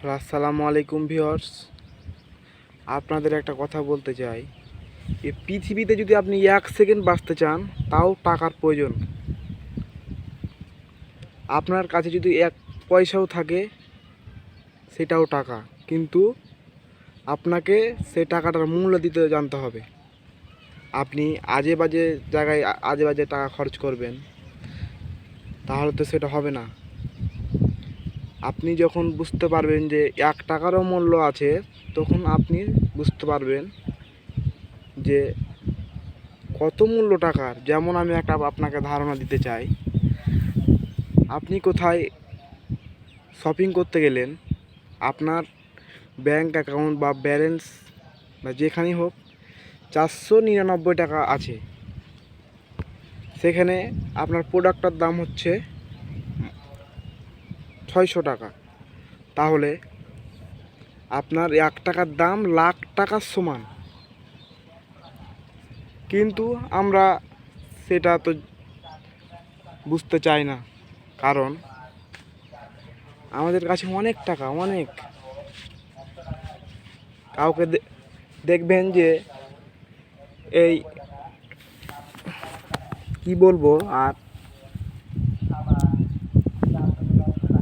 আসসালামু আলাইকুম ভিউয়ার্স, আপনাদের একটা কথা বলতে চাই। এই পৃথিবীতে যদি আপনি 1 সেকেন্ড বাঁচতে চান, তাও টাকার প্রয়োজন। আপনার কাছে যদি 1 পয়সাও থাকে, সেটাও টাকা। কিন্তু আপনাকে সেই টাকাটার মূল্য দিতে জানতে হবে। আপনি আজে বাজে জায়গায় আজে বাজে টাকা খরচ করবেন, তাহলে তো সেটা হবে না। আপনি যখন বুঝতে পারবেন যে 1 টাকারও মূল্য আছে, তখন আপনি বুঝতে পারবেন যে কত মূল্য টাকার। যেমন আমি একটা আপনাকে ধারণা দিতে চাই। আপনি কোথায় শপিং করতে গেলেন, আপনার ব্যাংক অ্যাকাউন্ট বা ব্যালেন্স বা যেখানেই হোক 499 টাকা আছে, সেখানে আপনার প্রোডাক্টটার দাম হচ্ছে 600 টাকা। তাহলে আপনার 1 টাকার দাম লাখ টাকার সমান। কিন্তু আমরা সেটা তো বুঝতে চাই না, কারণ আমাদের কাছে অনেক টাকা, অনেক। কাউকে দেখবেন যে এই কি বলবো আর